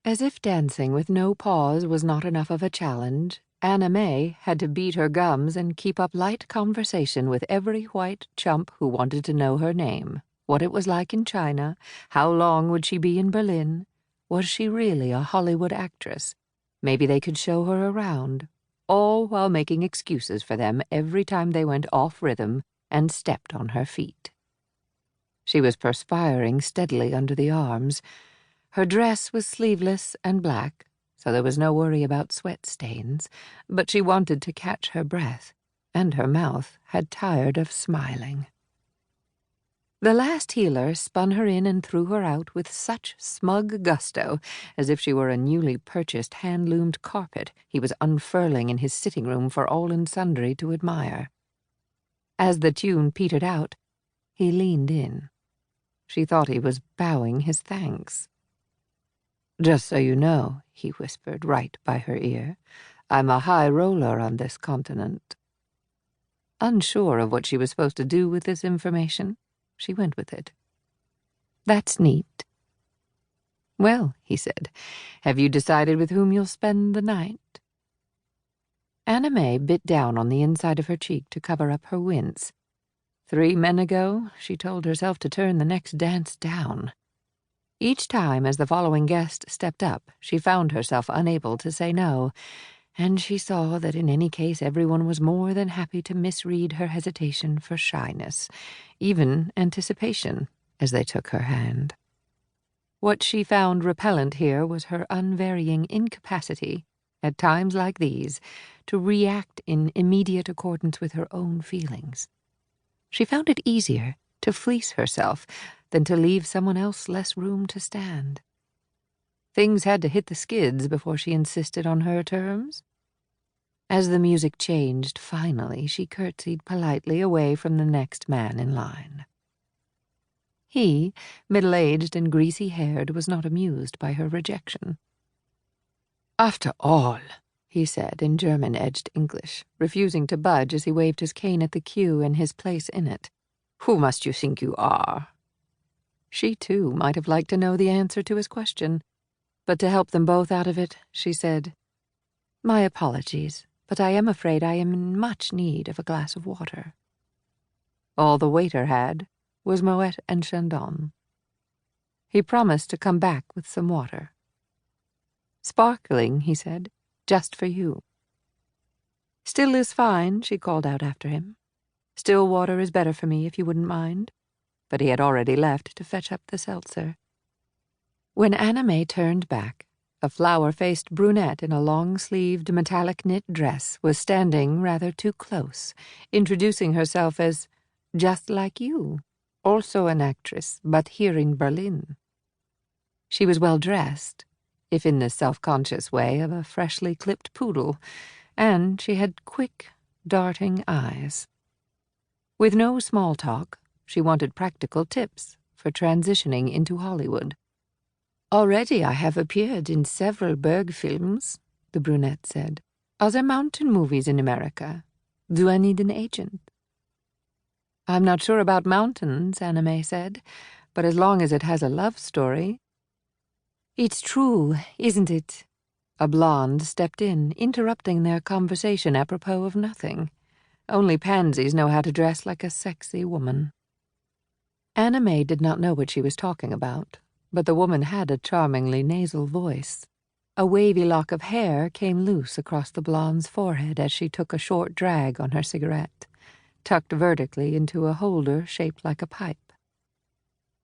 As if dancing with no pause was not enough of a challenge, Anna May had to beat her gums and keep up light conversation with every white chump who wanted to know her name, what it was like in China, how long would she be in Berlin, was she really a Hollywood actress? Maybe they could show her around, all while making excuses for them every time they went off rhythm and stepped on her feet. She was perspiring steadily under the arms. Her dress was sleeveless and black, so there was no worry about sweat stains, but she wanted to catch her breath, and her mouth had tired of smiling. The last healer spun her in and threw her out with such smug gusto, as if she were a newly purchased hand-loomed carpet he was unfurling in his sitting room for all and sundry to admire. As the tune petered out, he leaned in. She thought he was bowing his thanks. "Just so you know," he whispered right by her ear, "I'm a high roller on this continent." Unsure of what she was supposed to do with this information, she went with it. "That's neat." "Well," he said, "have you decided with whom you'll spend the night?" Anna May bit down on the inside of her cheek to cover up her wince. 3 men ago, she told herself to turn the next dance down. Each time as the following guest stepped up, she found herself unable to say no, and she saw that in any case everyone was more than happy to misread her hesitation for shyness, even anticipation, as they took her hand. What she found repellent here was her unvarying incapacity, at times like these, to react in immediate accordance with her own feelings. She found it easier to fleece herself than to leave someone else less room to stand. Things had to hit the skids before she insisted on her terms. As the music changed, finally, she curtsied politely away from the next man in line. He, middle-aged and greasy-haired, was not amused by her rejection. "After all," he said in German-edged English, refusing to budge as he waved his cane at the queue and his place in it, "who must you think you are?" She, too, might have liked to know the answer to his question, but to help them both out of it, she said, "My apologies, but I am afraid I am in much need of a glass of water." All the waiter had was Moet and Chandon. He promised to come back with some water. "Sparkling," he said, "just for you." "Still is fine," she called out after him. "Still water is better for me, if you wouldn't mind." But he had already left to fetch up the seltzer. When Anna May turned back, a flower-faced brunette in a long-sleeved metallic knit dress was standing rather too close, introducing herself as "just like you, also an actress, but here in Berlin." She was well dressed, if in the self-conscious way of a freshly clipped poodle, and she had quick, darting eyes. With no small talk, she wanted practical tips for transitioning into Hollywood. "Already I have appeared in several Berg films," the brunette said. "Are there mountain movies in America? Do I need an agent?" "I'm not sure about mountains," Anna May said, "but as long as it has a love story—" "It's true, isn't it?" A blonde stepped in, interrupting their conversation apropos of nothing. Only pansies know how to dress like a sexy woman. Anna May did not know what she was talking about, but the woman had a charmingly nasal voice. A wavy lock of hair came loose across the blonde's forehead as she took a short drag on her cigarette, tucked vertically into a holder shaped like a pipe.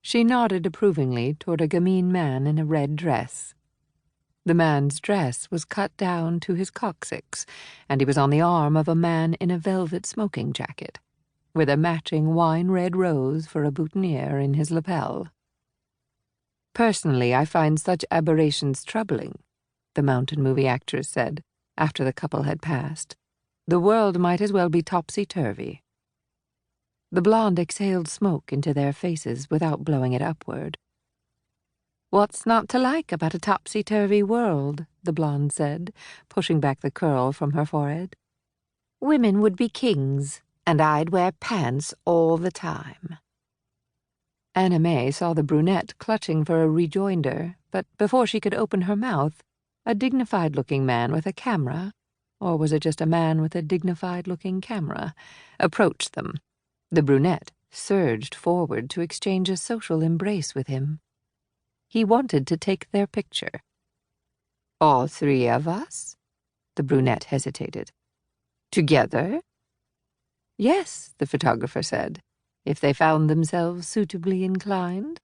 She nodded approvingly toward a gamine man in a red dress. The man's dress was cut down to his coccyx, and he was on the arm of a man in a velvet smoking jacket, with a matching wine-red rose for a boutonniere in his lapel. "Personally, I find such aberrations troubling," the mountain movie actress said, after the couple had passed. "The world might as well be topsy-turvy." The blonde exhaled smoke into their faces without blowing it upward. "What's not to like about a topsy-turvy world?" the blonde said, pushing back the curl from her forehead. "Women would be kings, and I'd wear pants all the time." Anna May saw the brunette clutching for a rejoinder, but before she could open her mouth, a dignified-looking man with a camera, or was it just a man with a dignified-looking camera, approached them. The brunette surged forward to exchange a social embrace with him. He wanted to take their picture. "All three of us?" The brunette hesitated. "Together?" "Yes," the photographer said, "if they found themselves suitably inclined."